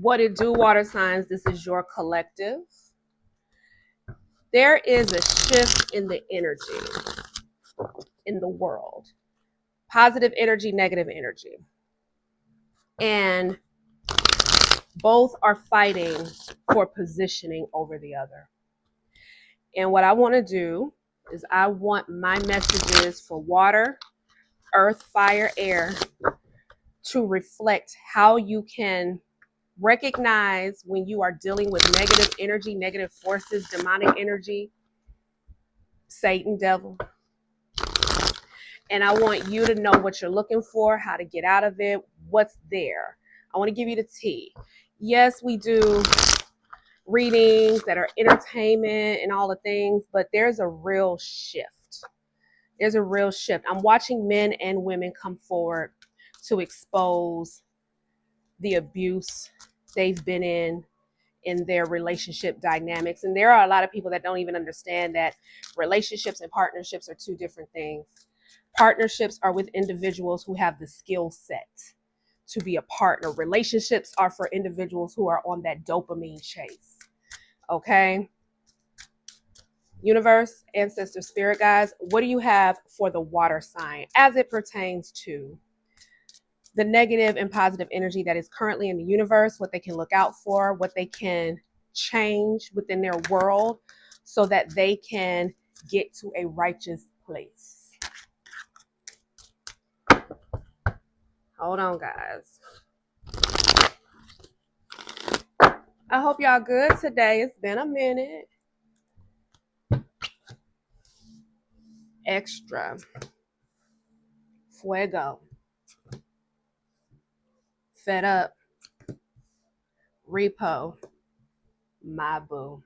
What it do, water signs? This is your collective. There is a shift in the energy in the world. Positive energy, negative energy. And both are fighting for positioning over the other. And what I want to do is I want my messages for water, earth, fire, air to reflect how you can recognize when you are dealing with negative energy, negative forces, demonic energy, Satan, devil. And I want you to know what you're looking for, how to get out of it, what's there. I want to give you the tea. Yes, we do readings that are entertainment and all the things, but there's a real shift. There's a real shift. I'm watching men and women come forward to expose the abuse they've been in their relationship dynamics. And there are a lot of people that don't even understand that relationships and partnerships are two different things. Partnerships are with individuals who have the skill set to be a partner. Relationships are for individuals who are on that dopamine chase. Okay? Universe, ancestor, spirit guides, what do you have for the water sign as it pertains to the negative and positive energy that is currently in the universe, what they can look out for, what they can change within their world so that they can get to a righteous place? Hold on, guys. I hope y'all good today. It's been a minute. Extra. Fuego. Fed up. Repo. My boo.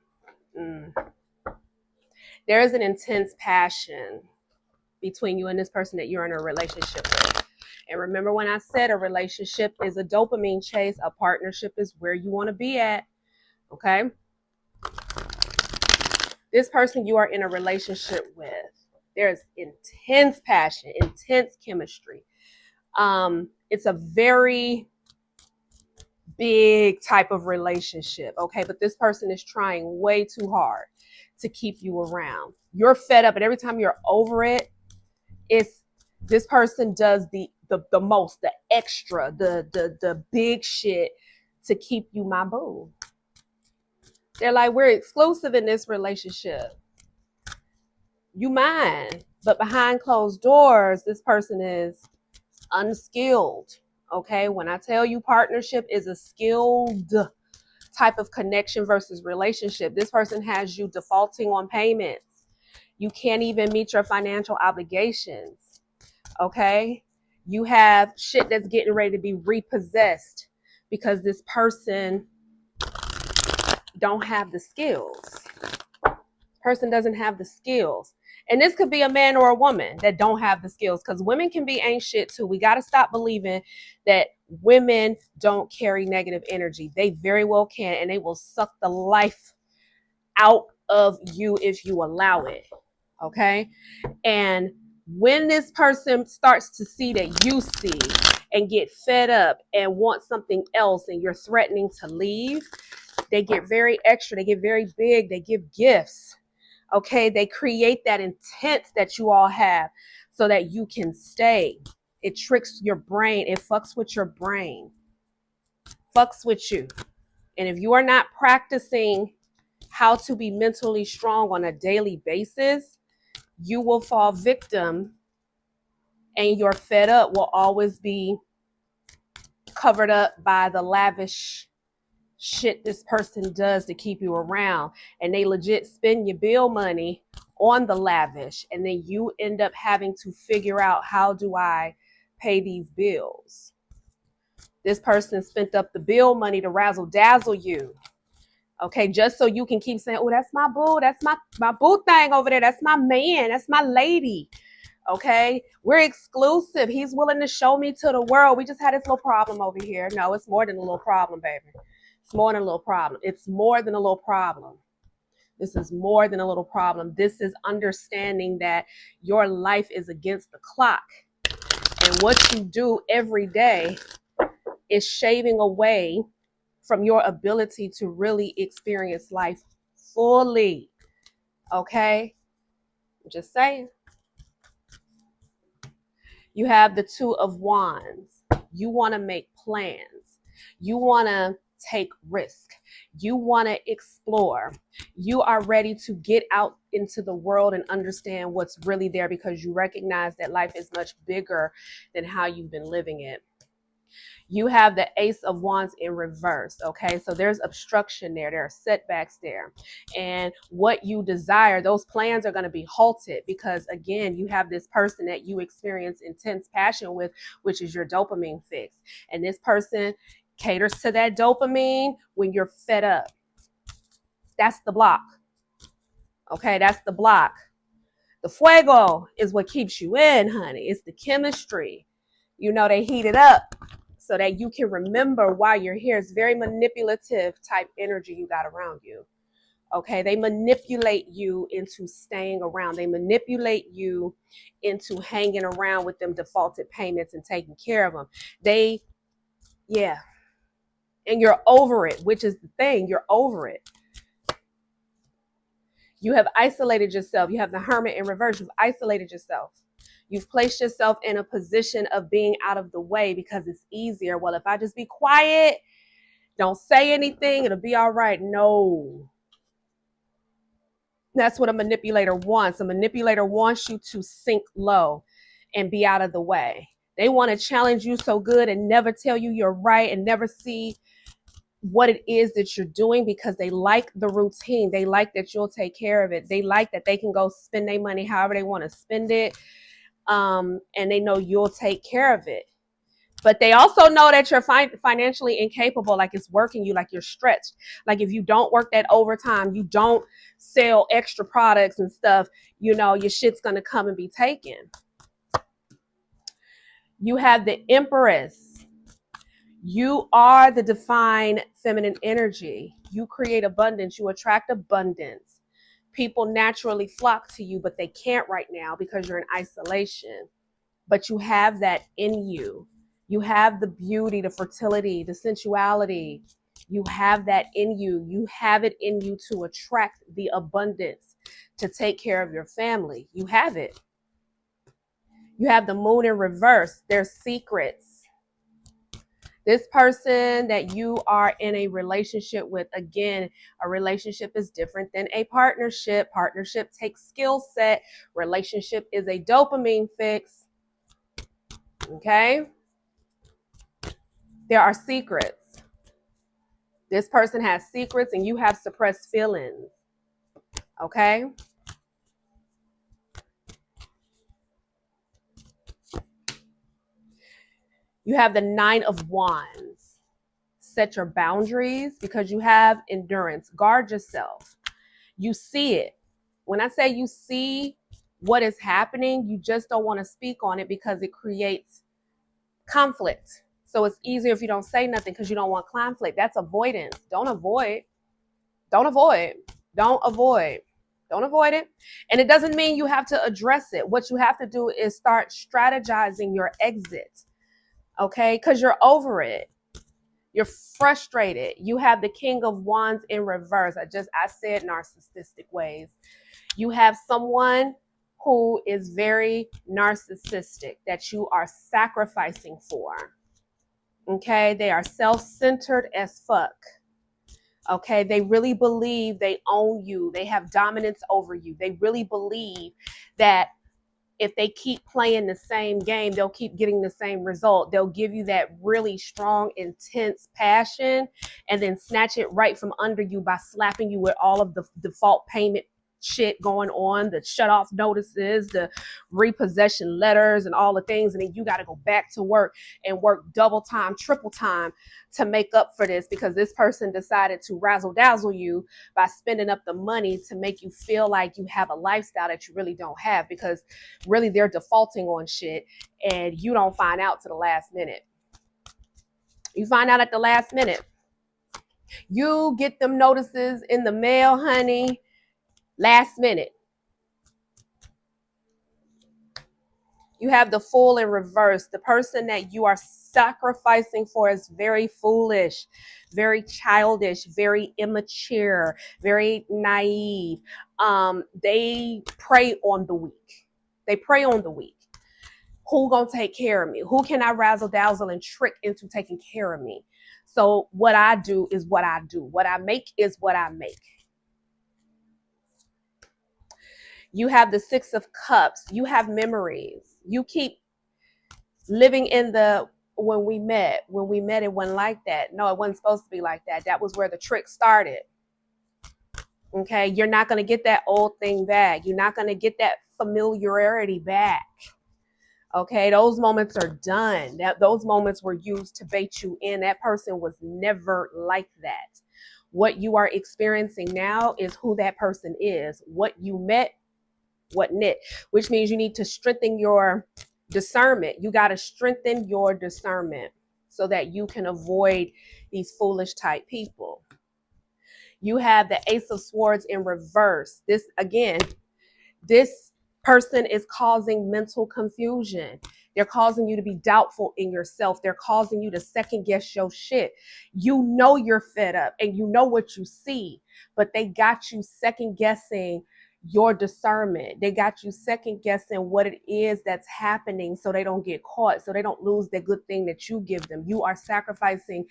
There is an intense passion between you and this person that you're in a relationship with. And remember when I said a relationship is a dopamine chase, a partnership is where you want to be at. Okay? This person you are in a relationship with, there's intense passion, intense chemistry. It's a very big type of relationship, okay? But this person is trying way too hard to keep you around. You're fed up, and every time you're over it, it's this person does the most, the extra, the big shit to keep you my boo. They're like, we're exclusive in this relationship. You mine. But behind closed doors, this person is unskilled. Okay, when I tell you partnership is a skilled type of connection versus relationship, this person has you defaulting on payments. You can't even meet your financial obligations. Okay, you have shit that's getting ready to be repossessed because this person don't have the skills. Person doesn't have the skills. And this could be a man or a woman that don't have the skills, because women can be ain't shit too. We got to stop believing that women don't carry negative energy. They very well can, and they will suck the life out of you if you allow it. Okay? And when this person starts to see that you see and get fed up and want something else and you're threatening to leave, they get very extra. They get very big. They give gifts. Okay, they create that intent that you all have so that you can stay. It tricks your brain. It fucks with your brain. Fucks with you. And if you are not practicing how to be mentally strong on a daily basis, you will fall victim, and your fed up will always be covered up by the lavish shit this person does to keep you around. And they legit spend your bill money on the lavish, and then you end up having to figure out, how do I pay these bills? This person spent up the bill money to razzle dazzle you, okay, just so you can keep saying, oh, that's my boo, that's my boo thing over there, that's my man, that's my lady. Okay, we're exclusive. He's willing to show me to the world. We just had this little problem over here. No, it's more than a little problem, baby. It's more than a little problem. It's more than a little problem. This is more than a little problem. This is understanding that your life is against the clock. And what you do every day is shaving away from your ability to really experience life fully. Okay? I'm just saying. You have the Two of Wands. You want to make plans. You want to take risk. You want to explore. You are ready to get out into the world and understand what's really there, because you recognize that life is much bigger than how you've been living it. You have the Ace of Wands in reverse. Okay, so there's obstruction there. There are setbacks there. And what you desire, those plans are going to be halted, because again, you have this person that you experience intense passion with, which is your dopamine fix. And this person caters to that dopamine when you're fed up. That's the block. Okay, that's the block. The fuego is what keeps you in, honey. It's the chemistry. You know, they heat it up so that you can remember why you're here. It's very manipulative type energy you got around you. Okay, they manipulate you into staying around. They manipulate you into hanging around with them defaulted payments and taking care of them. And you're over it, which is the thing. You're over it. You have isolated yourself. You have the Hermit in reverse. You've isolated yourself. You've placed yourself in a position of being out of the way because it's easier. Well, if I just be quiet, don't say anything, it'll be all right. No. That's what a manipulator wants. A manipulator wants you to sink low and be out of the way. They want to challenge you so good and never tell you you're right and never see what it is that you're doing, because they like the routine. They like that you'll take care of it. They like that they can go spend their money however they want to spend it. And they know you'll take care of it. But they also know that you're financially incapable, like it's working you, like you're stretched. Like if you don't work that overtime, you don't sell extra products and stuff, you know, your shit's going to come and be taken. You have the Empress. You are the divine feminine energy. You create abundance. You attract abundance. People naturally flock to you, but they can't right now because you're in isolation. But you have that in you. You have the beauty, the fertility, the sensuality. You have that in you. You have it in you to attract the abundance, to take care of your family. You have it. You have the Moon in reverse. There's secrets. This person that you are in a relationship with, again, a relationship is different than a partnership. Partnership takes skill set. Relationship is a dopamine fix. Okay? There are secrets. This person has secrets and you have suppressed feelings. Okay? You have the Nine of Wands. Set your boundaries because you have endurance. Guard yourself. You see it. When I say you see what is happening, you just don't want to speak on it because it creates conflict. So it's easier if you don't say nothing because you don't want conflict. That's avoidance. Don't avoid. Don't avoid. Don't avoid. Don't avoid it. And it doesn't mean you have to address it. What you have to do is start strategizing your exit. Okay? Because you're over it. You're frustrated. You have the King of Wands in reverse. I said narcissistic ways. You have someone who is very narcissistic that you are sacrificing for. Okay? They are self-centered as fuck. Okay? They really believe they own you. They have dominance over you. They really believe that if they keep playing the same game, they'll keep getting the same result. They'll give you that really strong, intense passion and then snatch it right from under you by slapping you with all of the default payment shit going on, the shut off notices, the repossession letters and all the things. And then you got to go back to work and work double time, triple time to make up for this, because this person decided to razzle dazzle you by spending up the money to make you feel like you have a lifestyle that you really don't have, because really they're defaulting on shit and you don't find out to the last minute. You find out at the last minute. You get them notices in the mail, honey, last minute. You have the Fool in reverse. The person that you are sacrificing for is very foolish, very childish, very immature, very naive. They prey on the weak. They prey on the weak. Who gonna take care of me? Who can I razzle dazzle and trick into taking care of me? So what I do is what I do. What I make is what I make. You have the Six of Cups. You have memories. You keep living in the when we met, it wasn't like that. No, it wasn't supposed to be like that. That was where the trick started. Okay, you're not going to get that old thing back. You're not going to get that familiarity back. Okay, those moments are done. Those moments were used to bait you in. That person was never like that. What you are experiencing now is who that person is. What you met, what knit, which means you need to strengthen your discernment. You got to strengthen your discernment so that you can avoid these foolish type people. You have the Ace of Swords in reverse. This person is causing mental confusion. They're causing you to be doubtful in yourself. They're causing you to second guess your shit. You know you're fed up and you know what you see, but they got you second guessing your discernment. They got you second guessing what it is that's happening so they don't get caught, so they don't lose the good thing that you give them. You are sacrificing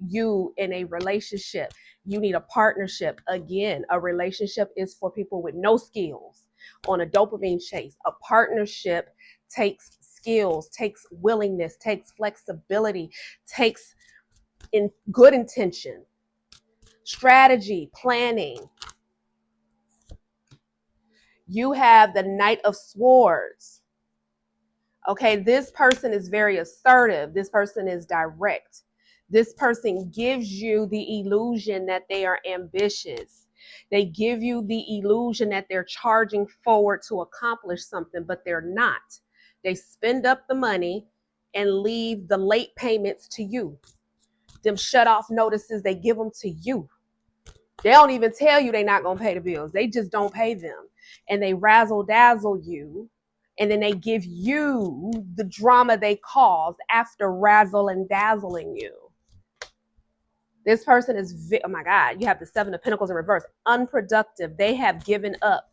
you in a relationship. You need a partnership. Again, a relationship is for people with no skills on a dopamine chase. A partnership takes skills, takes willingness, takes flexibility, takes in good intention, strategy, planning. You have the Knight of Swords. Okay, this person is very assertive. This person is direct. This person gives you the illusion that they are ambitious. They give you the illusion that they're charging forward to accomplish something, but they're not. They spend up the money and leave the late payments to you. Them shut off notices, they give them to you. They don't even tell you they're not going to pay the bills. They just don't pay them. And they razzle dazzle you. And then they give you the drama they caused after razzle and dazzling you. This person is, oh my God, you have the Seven of Pentacles in reverse. Unproductive. They have given up.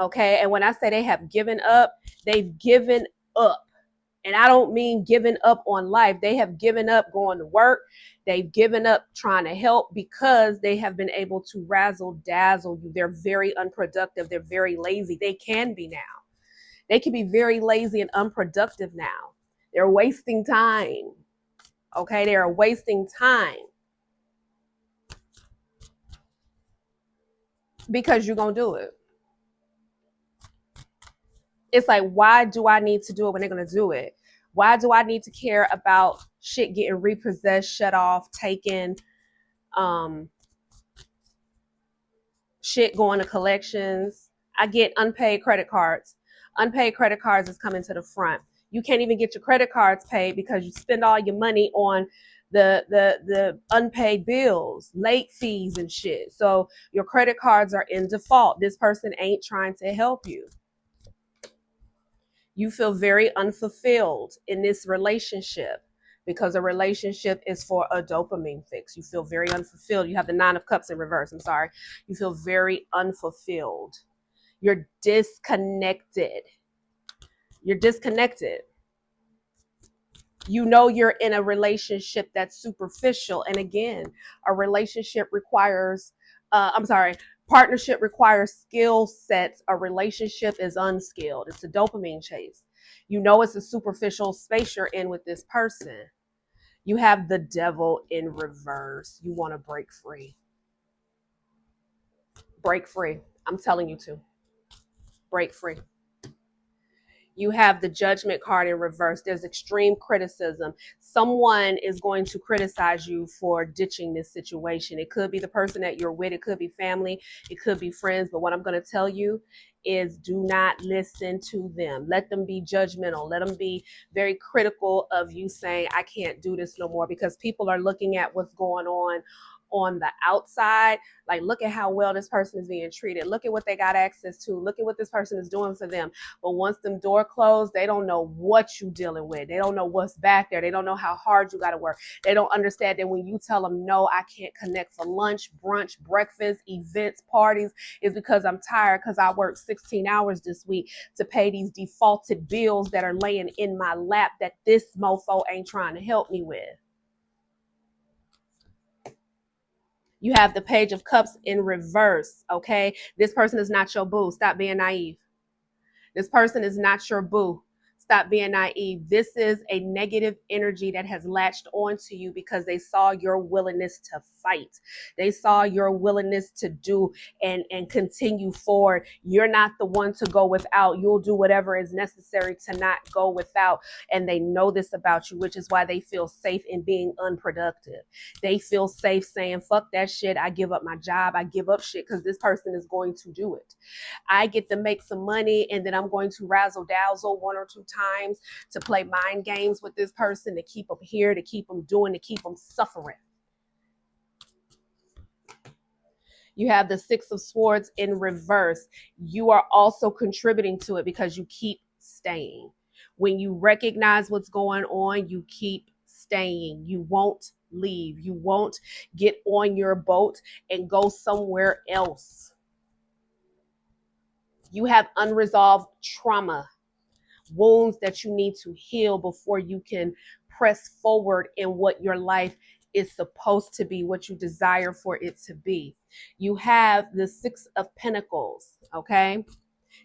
Okay. And when I say they have given up, they've given up. And I don't mean giving up on life. They have given up going to work. They've given up trying to help because they have been able to razzle dazzle you. They're very unproductive. They're very lazy. They can be now. They can be very lazy and unproductive now. They're wasting time. Okay, they are wasting time because you're going to do it. It's like, why do I need to do it when they're going to do it? Why do I need to care about shit getting repossessed, shut off, taken, shit going to collections? I get unpaid credit cards. Unpaid credit cards is coming to the front. You can't even get your credit cards paid because you spend all your money on the unpaid bills, late fees and shit. So your credit cards are in default. This person ain't trying to help you. You feel very unfulfilled in this relationship because a relationship is for a dopamine fix. You feel very unfulfilled. You have the Nine of Cups in reverse. I'm sorry. You feel very unfulfilled. You're disconnected. You're disconnected. You know you're in a relationship that's superficial. And again, a relationship requires, partnership requires skill sets. A relationship is unskilled. It's a dopamine chase. You know it's a superficial space you're in with this person. You have the Devil in reverse. You want to break free. Break free. I'm telling you to. Break free. You have the Judgment card in reverse. There's extreme criticism. Someone is going to criticize you for ditching this situation. It could be the person that you're with. It could be family. It could be friends. But what I'm going to tell you is do not listen to them. Let them be judgmental. Let them be very critical of you saying, I can't do this no more, because people are looking at what's going on on the outside. Like, look at how well this person is being treated. Look at what they got access to. Look at what this person is doing for them. But once them door closed, they don't know what you dealing with. They don't know what's back there. They don't know how hard you got to work. They don't understand that when you tell them, no, I can't connect for lunch, brunch, breakfast, events, parties, is because I'm tired because I worked 16 hours this week to pay these defaulted bills that are laying in my lap that this mofo ain't trying to help me with. You have the Page of Cups in reverse, okay? This person is not your boo. Stop being naive. This person is not your boo. Stop being naive. This is a negative energy that has latched onto you because they saw your willingness to fight. They saw your willingness to do and continue forward. You're not the one to go without. You'll do whatever is necessary to not go without. And they know this about you, which is why they feel safe in being unproductive. They feel safe saying, fuck that shit. I give up my job. I give up shit because this person is going to do it. I get to make some money and then I'm going to razzle dazzle one or two times to play mind games with this person to keep them here, to keep them doing, to keep them suffering. You have the Six of Swords in reverse. You are also contributing to it because you keep staying. When you recognize what's going on, you keep staying. You won't leave. You won't get on your boat and go somewhere else. You have unresolved trauma, wounds that you need to heal before you can press forward in what your life is supposed to be, what you desire for it to be. You have the Six of Pentacles, okay?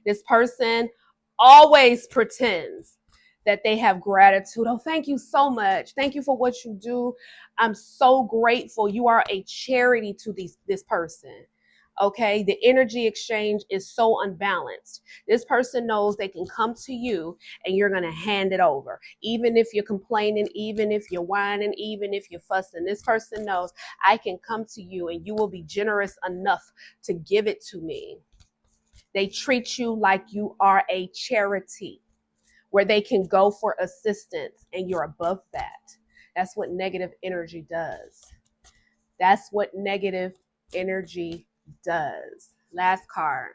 This person always pretends that they have gratitude. Oh, thank you so much. Thank you for what you do. I'm so grateful. You are a charity to this person. Okay, the energy exchange is so unbalanced. This person knows they can come to you and you're going to hand it over. Even if you're complaining, even if you're whining, even if you're fussing, this person knows I can come to you and you will be generous enough to give it to me. They treat you like you are a charity where they can go for assistance and you're above that. That's what negative energy does. That's what negative energy does. Last card.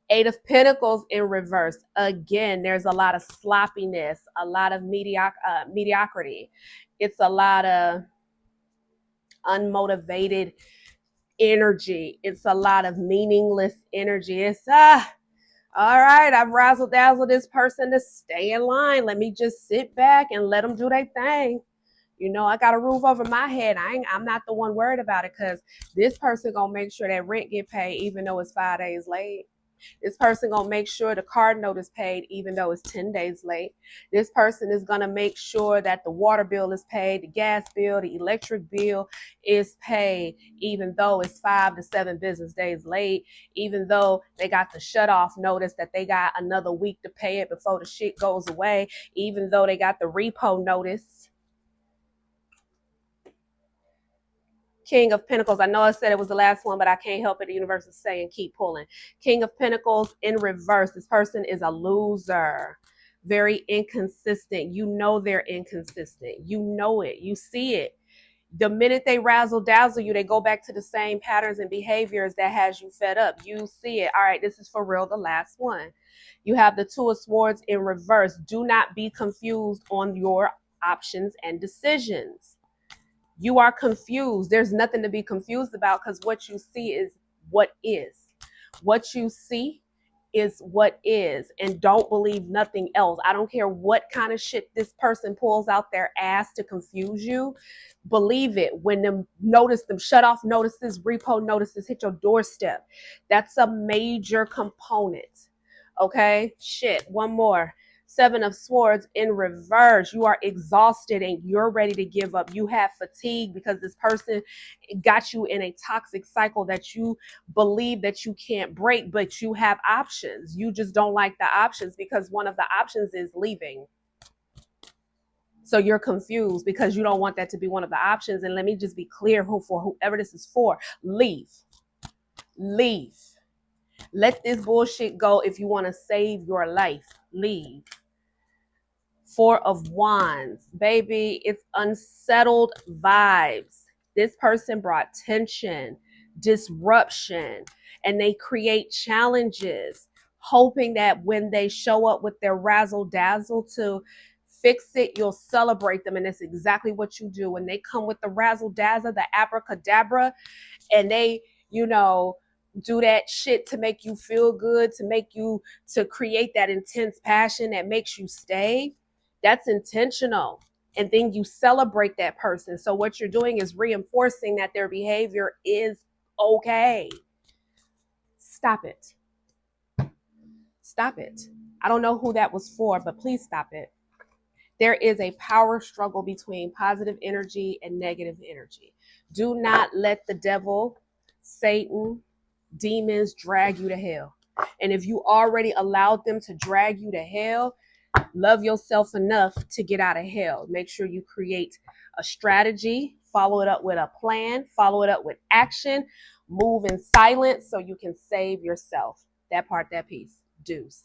Eight of Pentacles in reverse. Again, there's a lot of sloppiness, a lot of mediocrity. It's a lot of unmotivated energy. It's a lot of meaningless energy. It's all right, I've razzle dazzled this person to stay in line. Let me just sit back and let them do their thing. You know, I got a roof over my head. I'm not the one worried about it because this person gonna make sure that rent get paid even though it's 5 days late. This person gonna make sure the card note is paid even though it's 10 days late. This person is gonna make sure that the water bill is paid, the gas bill, the electric bill is paid even though it's 5 to 7 business days late, even though they got the shut off notice that they got another week to pay it before the shit goes away, even though they got the repo notice. King of Pentacles. I know I said it was the last one, but I can't help it. The universe is saying keep pulling. King of Pentacles in reverse. This person is a loser. Very inconsistent. You know they're inconsistent. You know it. You see it. The minute they razzle dazzle you, they go back to the same patterns and behaviors that has you fed up. You see it. All right, this is for real the last one. You have the Two of Swords in reverse. Do not be confused on your options and decisions. You are confused. There's nothing to be confused about because what you see is what is. What you see is what is. And don't believe nothing else. I don't care what kind of shit this person pulls out their ass to confuse you. Believe it. When them shut off notices, repo notices hit your doorstep. That's a major component. Okay? Shit. One more. Seven of Swords in reverse. You are exhausted and you're ready to give up. You have fatigue because this person got you in a toxic cycle that you believe that you can't break, but you have options. You just don't like the options because one of the options is leaving. So you're confused because you don't want that to be one of the options. And let me just be clear for whoever this is for. Leave. Leave. Let this bullshit go if you want to save your life. Leave. Four of Wands. Baby, it's unsettled vibes. This person brought tension, disruption, and they create challenges, hoping that when they show up with their razzle dazzle to fix it, you'll celebrate them. And that's exactly what you do. When they come with the razzle dazzle, the abracadabra, and they, you know, do that shit to make you feel good, to create that intense passion that makes you stay, that's intentional. And then you celebrate that person. So what you're doing is reinforcing that their behavior is okay. Stop it. Stop it. I don't know who that was for, but please stop it. There is a power struggle between positive energy and negative energy. Do not let the devil, Satan, demons drag you to hell. And if you already allowed them to drag you to hell, love yourself enough to get out of hell. Make sure you create a strategy, follow it up with a plan, follow it up with action, move in silence so you can save yourself. That part, that piece. Deuce.